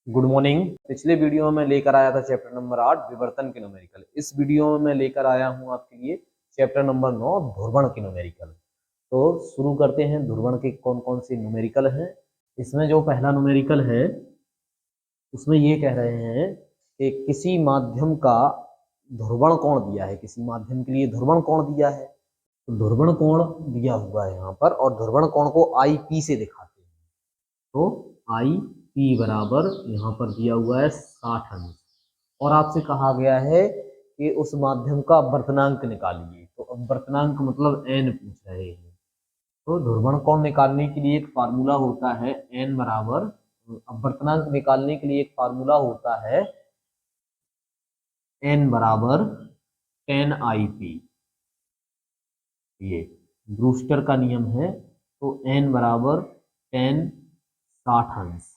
Good morning. पिछले video में लेकर आया था चैप्टर नंबर 8 विवर्तन के न्यूमेरिकल। इस वीडियो में मैं लेकर आया हूं आपके लिए चैप्टर नंबर 9 ध्रुवण के न्यूमेरिकल। तो शुरू करते हैं। ध्रुवण के कौन कौन से न्यूमेरिकल हैं। इसमें जो पहला न्यूमेरिकल है उसमें ये कह रहे हैं कि किसी माध्यम का ध्रुवण कोण दिया है। किसी माध्यम के लिए ध्रुवण कोण दिया है, तो ध्रुवण कोण दिया हुआ है यहाँ पर, और ध्रुवण कोण को आई पी से दिखाते हैं। तो आई पी बराबर यहाँ पर दिया हुआ है 60 अंश, और आपसे कहा गया है कि उस माध्यम का अपवर्तनांक निकालिए। तो अपवर्तनांक मतलब एन पूछ रहे हैं। तो ध्रुवण कोण निकालने के लिए एक फार्मूला होता है एन बराबर, अपवर्तनांक निकालने के लिए एक फार्मूला होता है एन बराबर 10 आई पी। ये ब्रूस्टर का नियम है। तो एन बराबर 10 60 अंश।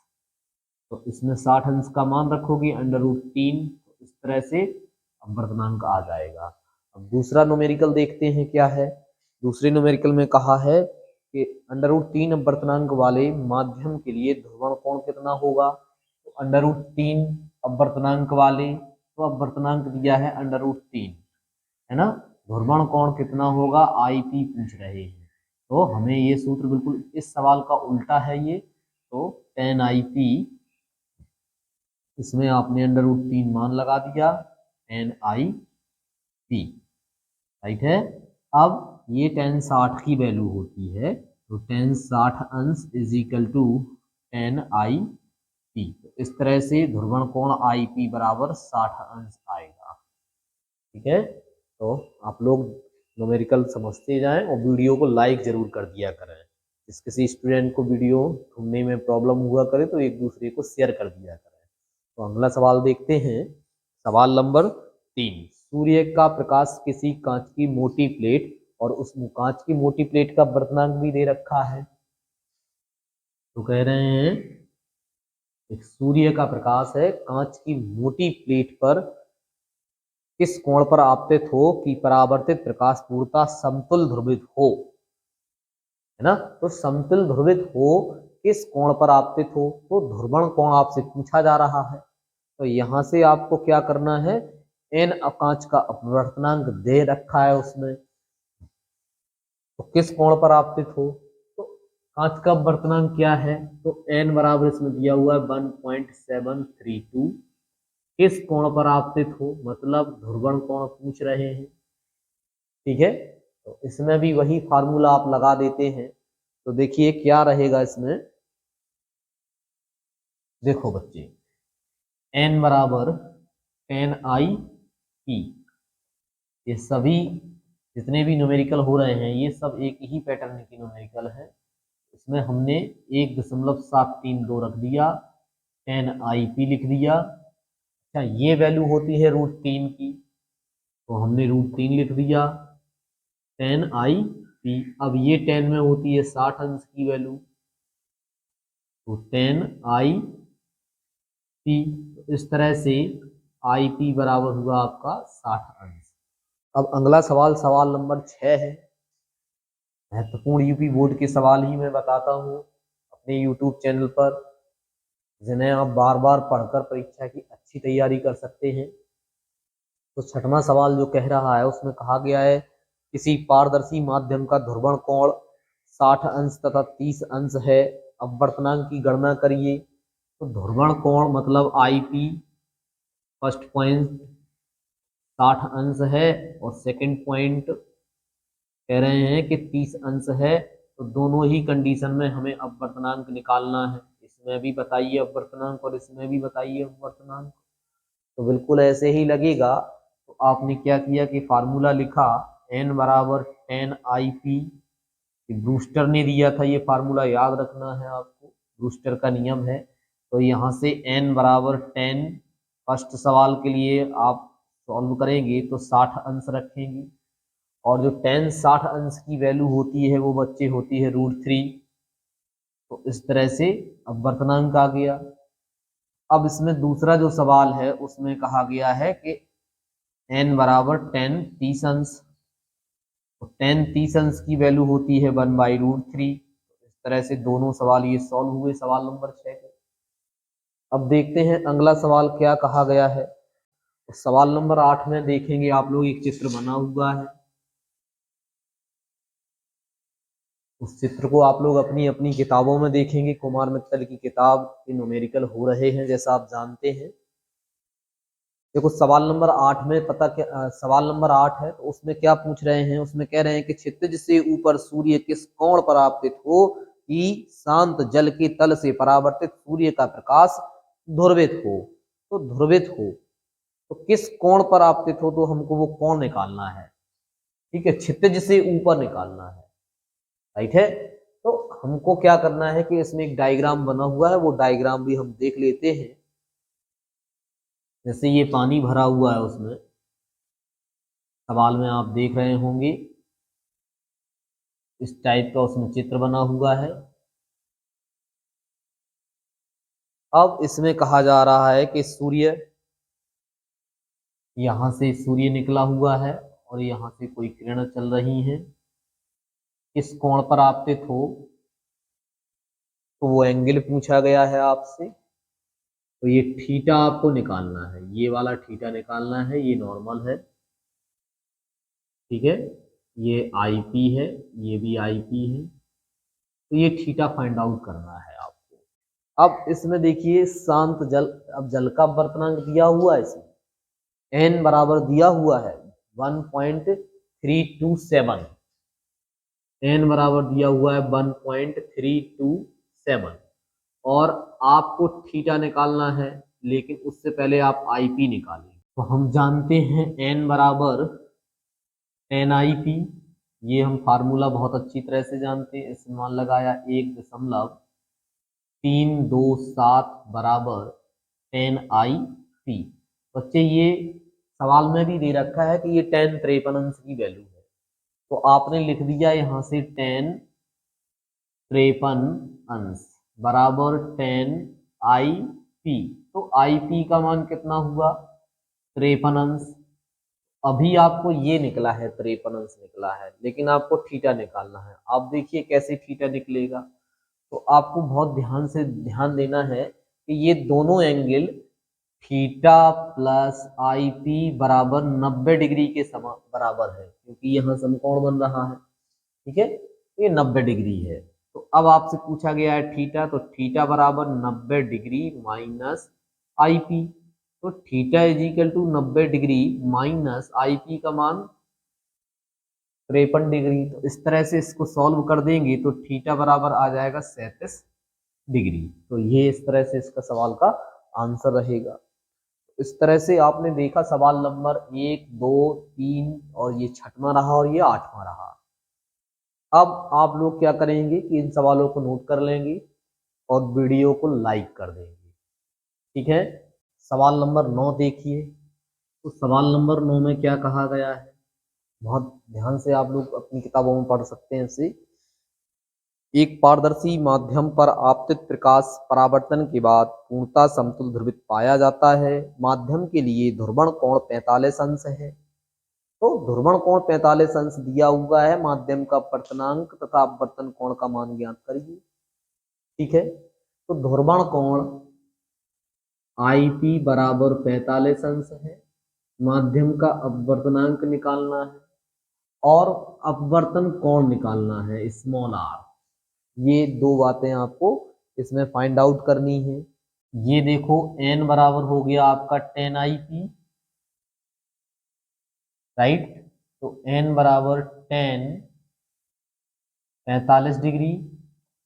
तो इसमें 60 अंश का मान रखोगे √3, तो इस तरह से अपवर्तनांक आ जाएगा। अब दूसरा न्यूमेरिकल देखते हैं क्या है। दूसरे न्यूमेरिकल में कहा है कि √3 अपवर्तनांक वाले माध्यम के लिए ध्रुवण कोण कितना होगा। तो √3 अपवर्तनांक वाले, तो अपवर्तनांक दिया है √3, है ना। ध्रुवण कोण कितना होगा आई पी पूछ रहे हैं। तो हमें ये सूत्र बिल्कुल इस सवाल का उल्टा है ये। तो 10 आई पी, इसमें आपने √3 मान लगा दिया, एन आई पी, राइट है। अब ये 10 60 की वैल्यू होती है, तो 10 60 अंश is equal to 10 I P. इस तरह से ध्रुवण कोण आई पी बराबर 60 अंश आएगा। ठीक है, तो आप लोग न्यूमेरिकल समझते जाएं और वीडियो को लाइक जरूर कर दिया करें। जिस किसी स्टूडेंट को वीडियो ढूंढने में प्रॉब्लम हुआ करे तो एक दूसरे को शेयर कर दिया करें। तो अगला सवाल देखते हैं। सवाल नंबर 3। सूर्य का प्रकाश किसी कांच की मोटी प्लेट, और उस कांच की मोटी प्लेट का अपवर्तनांक भी दे रखा है। तो कह रहे हैं एक सूर्य का प्रकाश है कांच की मोटी प्लेट पर किस कोण पर आपतित हो कि परावर्तित प्रकाश पूर्णतः समतुल ध्रुवित हो, है ना। तो समतुल ध्रुवित हो किस कोण पर आपतित हो, तो ध्रुवण कोण आपसे पूछा जा रहा है। तो यहां से आपको क्या करना है, एन कांच का अपवर्तनांक दे रखा है उसमें, तो किस कोण पर आपतित हो। तो कांच का अपवर्तनांक क्या है, तो एन बराबर इसमें दिया हुआ है 1.732। किस कोण पर आपतित हो मतलब ध्रुवण कोण पूछ रहे हैं। ठीक है, तो इसमें भी वही फार्मूला आप लगा देते हैं। तो देखिए क्या रहेगा इसमें। देखो बच्चे, एन बराबर 10 आई पी, ये सभी जितने भी न्यूमेरिकल हो रहे हैं ये सब एक ही पैटर्न की न्यूमेरिकल है। इसमें हमने 1.732 रख दिया, 10 आई पी लिख दिया। अच्छा, ये वैल्यू होती है √3 की, तो हमने √3 लिख दिया, 10 आई पी। अब ये 10 में होती है 60 अंश की वैल्यू, तो 10 आई पी। इस तरह से आई पी बराबर हुआ आपका 60 अंश। अब अगला सवाल, सवाल नंबर 6 है। महत्वपूर्ण यूपी बोर्ड के सवाल ही मैं बताता हूँ अपने यूट्यूब चैनल पर, जिन्हें आप बार बार पढ़कर परीक्षा की अच्छी तैयारी कर सकते हैं। तो छठवां सवाल जो कह रहा है उसमें कहा गया है किसी पारदर्शी माध्यम का ध्रुवण कोण 60 अंश तथा 30 अंश है, अपवर्तनांक की गणना करिए। तो ध्रुवण कोण मतलब आई पी, फर्स्ट पॉइंट 60 अंश है, और सेकंड पॉइंट कह रहे हैं कि 30 अंश है। तो दोनों ही कंडीशन में हमें अपवर्तनांक निकालना है। इसमें भी बताइए अपवर्तनांक और इसमें भी बताइए अपवर्तनांक। तो बिल्कुल ऐसे ही लगेगा। तो आपने क्या किया कि फार्मूला लिखा एन बराबर 10 आई पी। ब्रूस्टर ने दिया था, ये फार्मूला याद रखना है आपको, ब्रूस्टर का नियम है। तो यहाँ से एन बराबर 10, फर्स्ट सवाल के लिए आप सॉल्व करेंगे तो 60 अंश रखेंगे, और जो 10 60 अंश की वैल्यू होती है वो बच्चे होती है √3। तो इस तरह से अपवर्तनांक आ गया। अब इसमें दूसरा जो सवाल है उसमें कहा गया है कि एन बराबर 10 30 अंश, तो 10 30 अंश की वैल्यू होती है 1/√3। इस तरह से दोनों सवाल ये सॉल्व हुए सवाल नंबर 6 के। अब देखते हैं अगला सवाल क्या कहा गया है। सवाल नंबर 8 में देखेंगे आप लोग एक चित्र बना हुआ है। उस चित्र को आप लोग अपनी अपनी किताबों में देखेंगे। कुमार मित्तल की किताब के न्यूमेरिकल हो रहे हैं जैसा आप जानते हैं। देखो सवाल नंबर 8 में पता क्या सवाल नंबर 8 है, तो उसमें क्या पूछ रहे हैं, उसमें कह रहे हैं कि क्षितिज से ऊपर सूर्य किस कोण पर आपतित हो कि शांत जल के तल से परावर्तित सूर्य का प्रकाश ध्रुवित हो। तो ध्रुवित हो तो किस कोण पर आपतित हो, तो हमको वो कोण निकालना है। ठीक है, क्षितिज से ऊपर निकालना है। राइट है। तो हमको क्या करना है कि इसमें एक डायग्राम बना हुआ है, वो डायग्राम भी हम देख लेते हैं। जैसे ये पानी भरा हुआ है, उसमें सवाल में आप देख रहे होंगे इस टाइप का उसमें चित्र बना हुआ है। अब इसमें कहा जा रहा है कि सूर्य, यहां से सूर्य निकला हुआ है और यहां से कोई किरण चल रही है, किस कोण पर आपतित हो, तो वो एंगल पूछा गया है आपसे। तो ये थीटा आपको निकालना है, ये वाला थीटा निकालना है, ये नॉर्मल है। ठीक है, ये आई पी है, ये भी आई पी है। तो ये थीटा फाइंड आउट करना है आपको। अब इसमें देखिए शांत जल, अब जल का अपवर्तनांक दिया हुआ है, इसमें n बराबर दिया हुआ है 1.327, n बराबर दिया हुआ है 1.327 और आपको थीटा निकालना है, लेकिन उससे पहले आप आईपी निकालें। तो हम जानते हैं n बराबर एन आई पी, ये हम फार्मूला बहुत अच्छी तरह से जानते हैं। इस्तेमाल लगाया 1.327 बराबर टेन आई पी। बच्चे ये सवाल में भी दे रखा है कि ये 10 अंश की वैल्यू है, तो आपने लिख दिया यहाँ से 10 अंश बराबर 10 आई पी। तो आई पी का मान कितना हुआ, 53 अंश। अभी आपको ये निकला है 53 अंश निकला है, लेकिन आपको थीटा निकालना है। आप देखिए कैसे थीटा निकलेगा। तो आपको बहुत ध्यान से ध्यान देना है कि ये दोनों angle theta plus I P बराबर 90 डिग्री के समान बराबर है, क्योंकि यहाँ समकोण बन रहा है। ठीक है, तो ये 90 डिग्री है। तो अब आपसे पूछा गया है थीटा, तो थीटा बराबर 90 डिग्री माइनस आई पी। तो theta is equal to 90 degree minus I P का मान 53 डिग्री। तो इस तरह से इसको सॉल्व कर देंगे तो थीटा बराबर आ जाएगा 37 डिग्री। तो ये इस तरह से इसका सवाल का आंसर रहेगा। इस तरह से आपने देखा सवाल नंबर 1, 2, 3 और ये 6वां रहा और ये 8वां रहा। अब आप लोग क्या करेंगे कि इन सवालों को नोट कर लेंगे और वीडियो को लाइक कर देंगे। ठीक है, सवाल नंबर 9 देखिए। तो सवाल नंबर 9 में क्या कहा गया है, बहुत ध्यान से आप लोग अपनी किताबों में पढ़ सकते हैं इसे। एक पारदर्शी माध्यम पर आपतित प्रकाश परावर्तन के बाद पूर्णतः समतुल ध्रुवित पाया जाता है। माध्यम के लिए ध्रुवण कोण 45 अंश है। तो ध्रुवण कोण 45 अंश दिया हुआ है, माध्यम का अपवर्तनांक तथा अपवर्तन कोण का मान ज्ञात करिए। ठीक है, तो ध्रुवण कोण आई पी बराबर 45 अंश है, माध्यम का अपवर्तनांक निकालना है और अपवर्तन कोण निकालना है स्मॉल आर। ये दो बातें आपको इसमें फाइंड आउट करनी है। ये देखो n बराबर हो गया आपका 10 आई पी, राइट। तो n बराबर 10 45 डिग्री,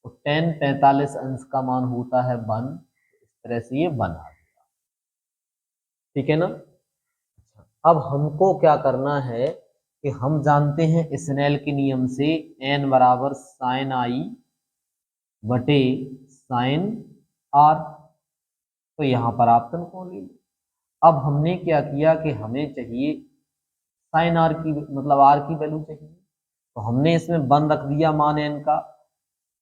तो 10 45 अंश का मान होता है 1। इस तरह से ये 1 आ गया। ठीक है ना। अब हमको क्या करना है कि हम जानते हैं स्नेल के नियम से n बराबर साइन आई बटे साइन आर। तो यहाँ पर आपतन कोण ले लो। अब हमने क्या किया कि हमें चाहिए साइन आर की, मतलब आर की वैल्यू चाहिए, तो हमने इसमें 1 रख दिया मान n का।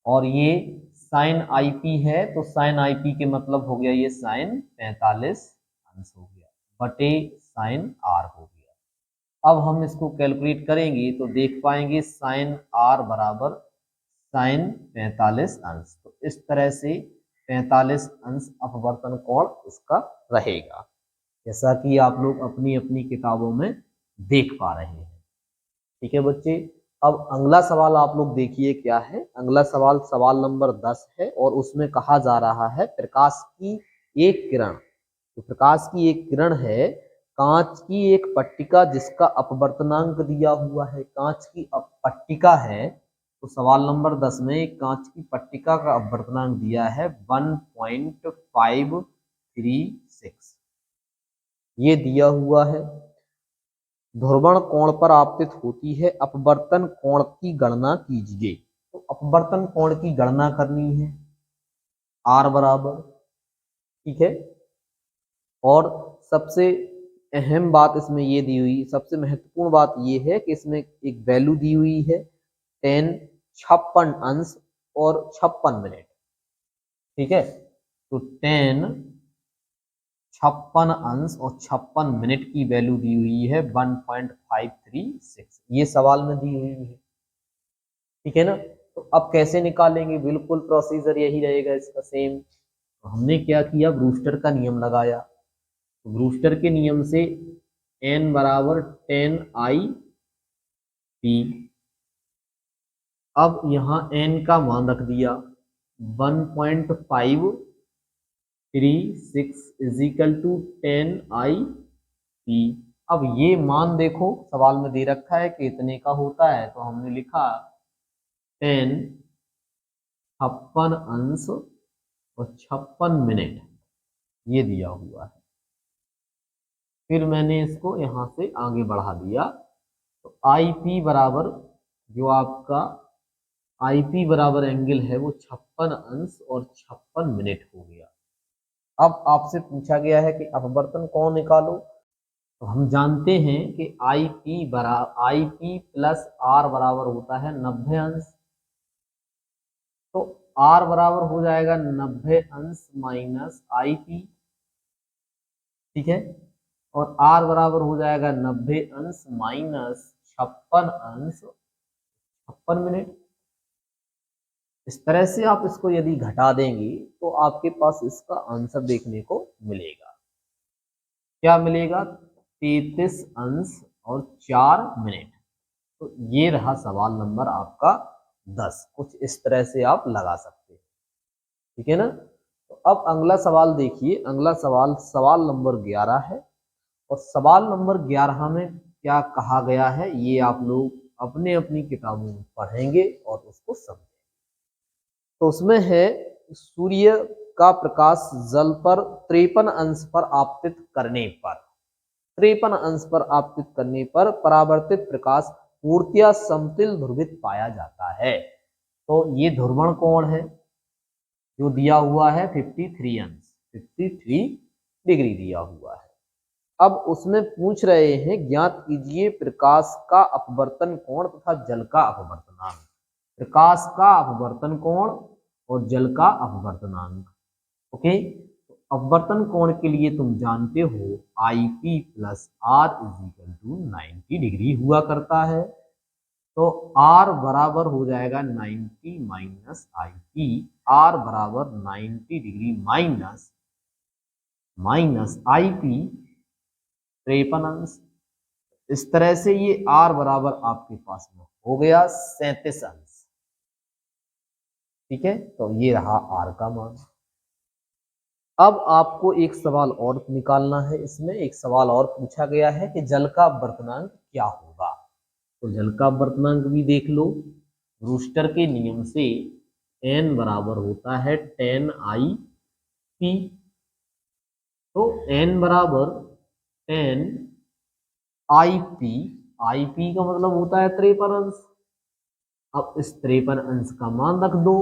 और ये साइन आई पी है, तो साइन आई पी के मतलब हो गया ये साइन 45 अंश हो गया बटे साइन आर हो गया। अब हम इसको कैलकुलेट करेंगे तो देख पाएंगे साइन आर बराबर साइन 45 अंश। तो इस तरह से 45 अंश अपवर्तन कोण इसका रहेगा, जैसा कि आप लोग अपनी अपनी किताबों में देख पा रहे हैं। ठीक है बच्चे, अब अगला सवाल आप लोग देखिए क्या है। अगला सवाल सवाल नंबर 10 है और उसमें कहा जा रहा है प्रकाश की एक किरण, तो प्रकाश की एक किरण है कांच की एक पट्टिका जिसका अपवर्तनांक दिया हुआ है, कांच की पट्टिका है, तो सवाल नंबर 10 में कांच की पट्टिका का अपवर्तनांक दिया है 1.536, ये दिया हुआ है। ध्रुवण कोण पर आपतित होती है, अपवर्तन कोण की गणना कीजिए। तो अपवर्तन कोण की गणना करनी है R बराबर, ठीक है। और सबसे अहम बात इसमें ये दी हुई, सबसे महत्वपूर्ण बात ये है कि इसमें एक वैल्यू दी हुई है 10 56 अंश और 56 मिनट, ठीक है। तो 10 56 अंश और 56 मिनट की वैल्यू दी हुई है 1.536, ये सवाल में दी हुई है, ठीक है ना। तो अब कैसे निकालेंगे, बिल्कुल प्रोसीजर यही रहेगा इसका सेम। तो हमने क्या किया, ब्रूस्टर का नियम लगाया। तो ब्रूस्टर के नियम से n बराबर 10I/p, अब यहाँ n का मान रख दिया 1.536 इज इक्वल टू 10I/p। अब ये मान देखो सवाल में दे रखा है कि इतने का होता है, तो हमने लिखा 10 56 अंश और 56 मिनट, ये दिया हुआ है। फिर मैंने इसको यहाँ से आगे बढ़ा दिया, तो IP बराबर जो आपका IP बराबर एंगल है वो 56 अंश और 56 मिनट हो गया। अब आपसे पूछा गया है कि अपवर्तन कोण निकालो, तो हम जानते हैं कि IP प्लस R बराबर होता है 90 अंश, तो R बराबर हो जाएगा 90 अंश माइनस IP, ठीक है। और R बराबर हो जाएगा 90 अंश माइनस 56 अंश 56 मिनट। इस तरह से आप इसको यदि घटा देंगे तो आपके पास इसका आंसर देखने को मिलेगा, क्या मिलेगा, 33 अंश और 4 मिनट। तो ये रहा सवाल नंबर आपका 10, कुछ इस तरह से आप लगा सकते हैं, ठीक है ना। तो अब अगला सवाल देखिए, अगला सवाल सवाल नंबर 11 है और सवाल नंबर 11 में क्या कहा गया है ये आप लोग अपने अपनी किताबों में पढ़ेंगे और उसको समझेंगे। तो उसमें है सूर्य का प्रकाश जल पर 53 अंश पर आपतित करने पर, 53 अंश पर आपतित करने पर परावर्तित प्रकाश पूर्णतया समतिल ध्रुवित पाया जाता है। तो ये ध्रुवण कोण है जो दिया हुआ है 53 अंश, 53 डिग्री दिया हुआ है। अब उसमें पूछ रहे हैं ज्ञात कीजिए प्रकाश का अपवर्तन कोण तथा जल का अपवर्तनांक। प्रकाश का अपवर्तन कोण और जल का अपवर्तनांक, ओके। अपवर्तन कोण के लिए तुम जानते हो IP plus R is equal to 90 degree हुआ करता है, तो R बराबर हो जाएगा 90 माइनस IP, R बराबर 90 डिग्री माइनस IP 53 अंश। इस तरह से ये R बराबर आपके पास में हो गया 37 अंश, ठीक है। तो ये रहा R का मान। अब आपको एक सवाल और निकालना है, इसमें एक सवाल और पूछा गया है कि जल का अपवर्तनांक क्या होगा। तो जल का अपवर्तनांक भी देख लो, ब्रूस्टर के नियम से n बराबर होता है 10I/p, तो n बराबर 10I/p, IP का मतलब होता है 53 अंश। अब इस 53 अंश का मान रख दो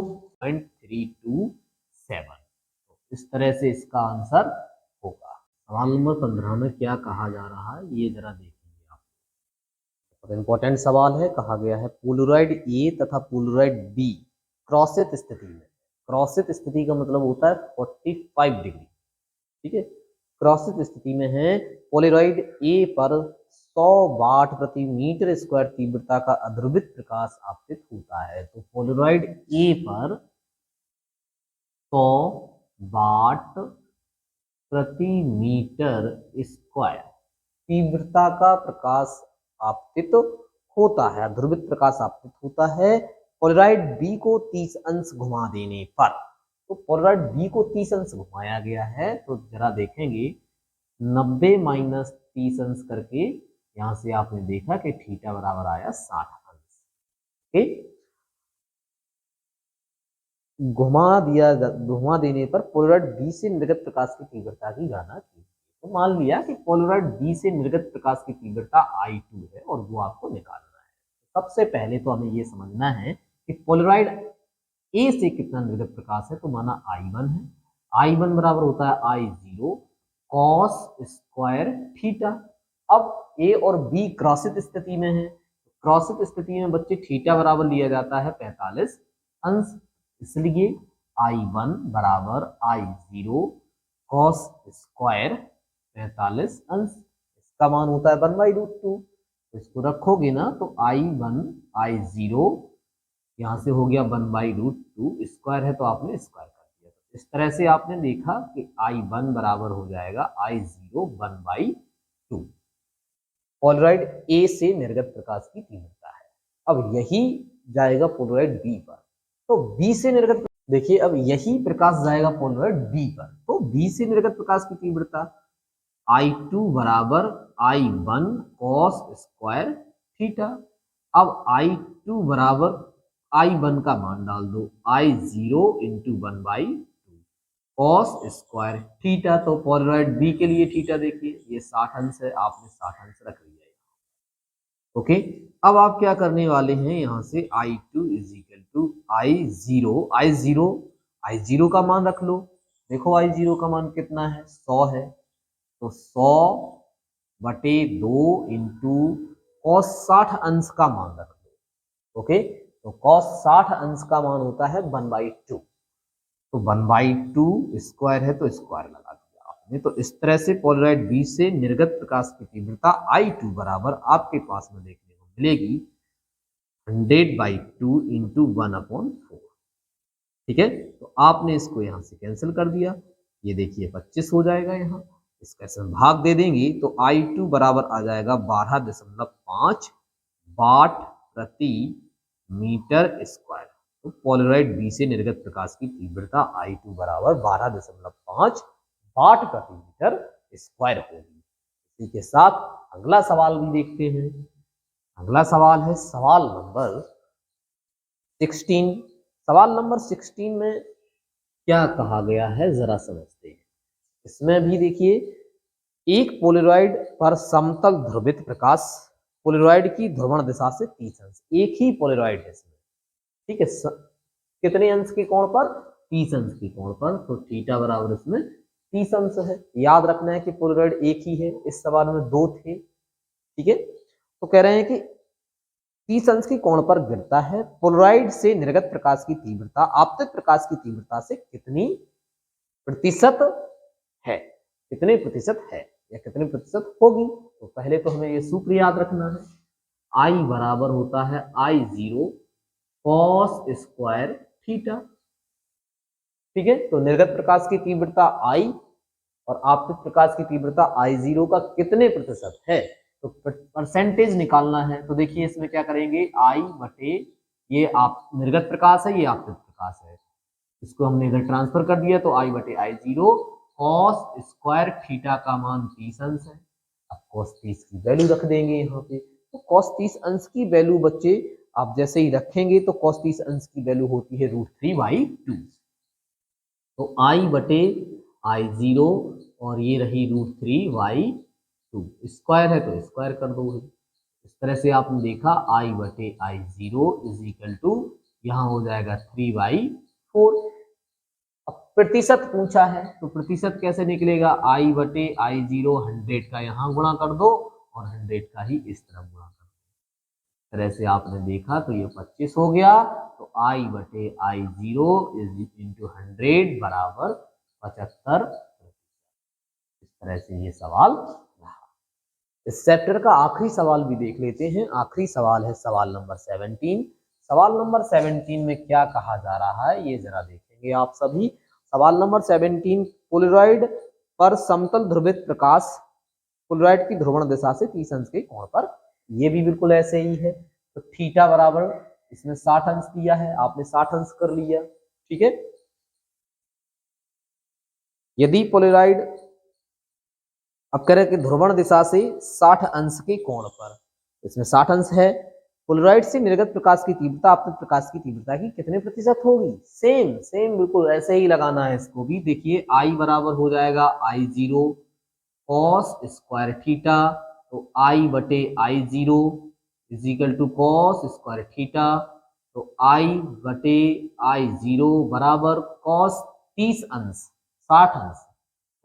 0.327, तो इस तरह से इसका आंसर होगा। सवाल नंबर 15 में क्या कहा जा रहा है ये जरा देखेंगे आप। तो इंपॉर्टेंट सवाल है, कहा गया है पोलराइड ए तथा पोलराइड बी क्रॉसित स्थिति में, क्रॉसित स्थिति का मतलब होता है 45 डिग्री, ठीक है। क्रॉसित स्थिति में है, पोलराइड ए पर 100 वाट प्रति मीटर स्क्वायर तीव्रता का अध्रुवित प्रकाश आपतित होता है। तो पोलराइड ए पर 100 वाट प्रति मीटर स्क्वायर तीव्रता का प्रकाश आपतित होता है, ध्रुवित प्रकाश आपतित होता है पोलराइड बी को 30 अंश घुमा देने पर। तो पोलराइड बी को 30 अंश घुमाया गया है, तो जरा देखेंगे 90 माइनस 30 अंश करके यहां से आपने देखा कि थीटा बराबर आया 60 अंश। ठीक, घुमा देने पर पोलराइड बी से निर्गत प्रकाश की तीव्रता की गणना की। तो मान लिया कि पोलराइड बी से निर्गत प्रकाश की तीव्रता I2 है और वो आपको निकालना है। सबसे पहले तो हमें ये समझना है कि पोलराइड ए से कितना निर्गत प्रकाश है, तो माना I1 है। I1 बराबर होता है I0 cos स्क्वायर थीटा। अब ए और बी क्रॉसित स्थिति में है, क्रॉसित स्थिति में बच्चे थीटा बराबर लिया जाता है 45 अंश, इसलिए I1 बराबर I0 cos स्क्वायर 45 अंश, इसका मान होता है 1/√2। इसको रखोगे ना तो I1 I0 यहाँ से हो गया 1/√2, स्क्वायर है तो आपने स्क्वायर कर दिया। इस तरह से आपने देखा कि I1 बराबर हो जाएगा I0 1/2। पोलराइड ए से निर्गत प्रकाश की तीव्रता है। अब यही जाएगा पोलराइड बी पर, तो बी से निर्गत, देखिए अब यही प्रकाश जाएगा पोलराइड बी पर, तो बी से निर्गत प्रकाश की तीव्रता I2 बराबर I1 cos स्क्वायर थीटा। अब I2 बराबर I1 का मान डाल दो I0 into 1/2 cos square theta. तो पोलराइड बी के लिए थीटा देखिए ये 60 अंश है, आपने 60 अंश रख लिया है। ओके, अब आप क्या करने वाले हैं, यहां से I2 is equal to I0 का मान रख लो। देखो I0 का मान कितना है, 100 है, तो 100/2 इंटू cos 60 अंश का मान रख लो। ओके, तो cos 60 अंश का मान होता है 1/2, तो 1/2 स्क्वायर है तो स्क्वायर लगा दिया आपने। तो इस तरह से पोलराइड बी से निर्गत प्रकाश की तीव्रता I2 बराबर आपके पास में देखने को मिलेगी 100/2 इंटू 1/4। ठीक है, तो आपने इसको यहां से कैंसिल कर दिया, ये देखिए 25 हो जाएगा, यहाँ इसका इसमें भाग दे देंगे तो I2 बराबर आ जाएगा 12.5 वाट प्रति मीटर स्क्वायर। तो पोलराइड बी से निर्गत प्रकाश की तीव्रता I2 बराबर 12.5 वाट प्रति मीटर स्क्वायर होगी। इसी के साथ अगला सवाल भी देखते हैं। अगला सवाल है सवाल नंबर 16। सवाल नंबर 16 में क्या कहा गया है जरा समझते हैं। इसमें भी देखिए एक पोलराइड पर समतल ध्रुवित प्रकाश पोलराइड की ध्रुवण दिशा से 30 अंश, एक ही पोलराइड है इसमें, ठीक है, कितने अंश के कोण पर, 30 अंश के कोण पर, तो थीटा बराबर इसमें 30 अंश है। याद रखना है कि पोलराइड एक ही है, इस सवाल में 2 थे। ठीक है, तो कह रहे हैं कि 30 अंश के कोण पर गिरता है, पोलराइड से निर्गत प्रकाश की तीव्रता आपतित प्रकाश की तीव्रता से कितनी प्रतिशत है, कितने प्रतिशत है या कितने प्रतिशत होगी। तो पहले तो हमें ये सूत्र याद रखना है, I बराबर होता है I0 cos स्क्वायर थीटा। ठीक है, तो निर्गत प्रकाश की तीव्रता I और आपतित प्रकाश की तीव्रता I0 का कितने प्रतिशत है, तो परसेंटेज निकालना है। तो देखिए इसमें क्या करेंगे, I बटे ये आप निर्गत प्रकाश है, ये आपतित प्रकाश है, इसको हमने इधर ट्रांसफर कर दिया, तो I बटे I0 cos स्क्वायर थीटा का मान 30 अंश है। अब cos 30 की वैल्यू रख देंगे यहाँ पे, तो cos 30 अंश की वैल्यू बच्चे आप जैसे ही रखेंगे तो cos 30 अंश की वैल्यू होती है √3/2। तो I बटे I0 और ये रही √3/2, स्क्वायर है तो स्क्वायर कर दो। इस तरह से आपने देखा I बटे I0 इज इक्वल टू यहाँ हो जाएगा 3/4। अब प्रतिशत पूछा है तो प्रतिशत कैसे निकलेगा, I बटे I0 100 का यहाँ गुणा कर दो और 100 का ही इस तरफ गुणा कर दो। इस तरह से आपने देखा तो ये 25 हो गया, तो I बटे I0 इंटू 100 बराबर 75। इस तरह से ये सवाल रहा। इस चैप्टर का आखिरी सवाल भी देख लेते हैं। आखिरी सवाल है सवाल नंबर 17। सवाल नंबर 17 में क्या कहा जा रहा है ये जरा देखेंगे आप सभी। सवाल नंबर 17, पोलराइड पर समतल ध्रुवित प्रकाश पोलराइड की ध्रुवण दिशा से 30 अंश के कोण पर, ये भी बिल्कुल ऐसे ही है। तो थीटा बराबर इसमें 60 अंश दिया है, आपने 60 अंश कर लिया, ठीक है। यदि पोलराइड अब कह रहे कि ध्रुवण दिशा से 60 अंश के कोण पर, इसमें 60 अंश है। पोलराइड से निर्गत प्रकाश की तीव्रता आपतित प्रकाश की तीव्रता की कितने प्रतिशत होगी? सेम सेम बिल्कुल ऐसे ही लगाना है इसको भी। देखिए आई बराबर हो जाएगा I0 cos स्क्वायर थीटा, तो I बटे I0 is equal to cos square theta, तो I बटे I0 बराबर cos 30 अंश 60 अंश,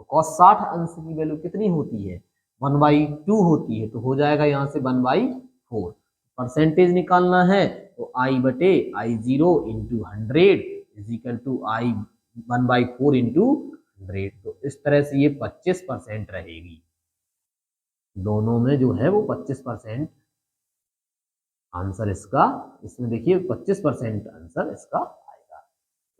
तो cos 60 अंश की वैल्यू कितनी होती है? 1/2 होती है, तो हो जाएगा यहाँ से 1/4। परसेंटेज निकालना है तो I बटे I0 into 100 is equal to I 1/4 into 100। तो इस तरह से ये 25% रहेगी, दोनों में जो है वो 25% आंसर इसका, इसमें देखिए 25% आंसर इसका आएगा।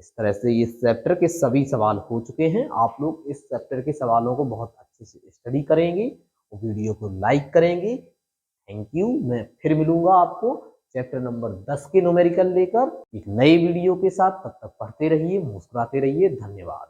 इस तरह से ये चैप्टर के सभी सवाल हो चुके हैं। आप लोग इस चैप्टर के सवालों को बहुत अच्छे से स्टडी करेंगे, वीडियो को लाइक करेंगे। Thank you. मैं फिर मिलूंगा आपको चैप्टर नंबर 10 के न्यूमेरिकल लेकर एक नए वीडियो के साथ। तब तक पढ़ते रहिए, मुस्कुराते रहिए। धन्यवाद।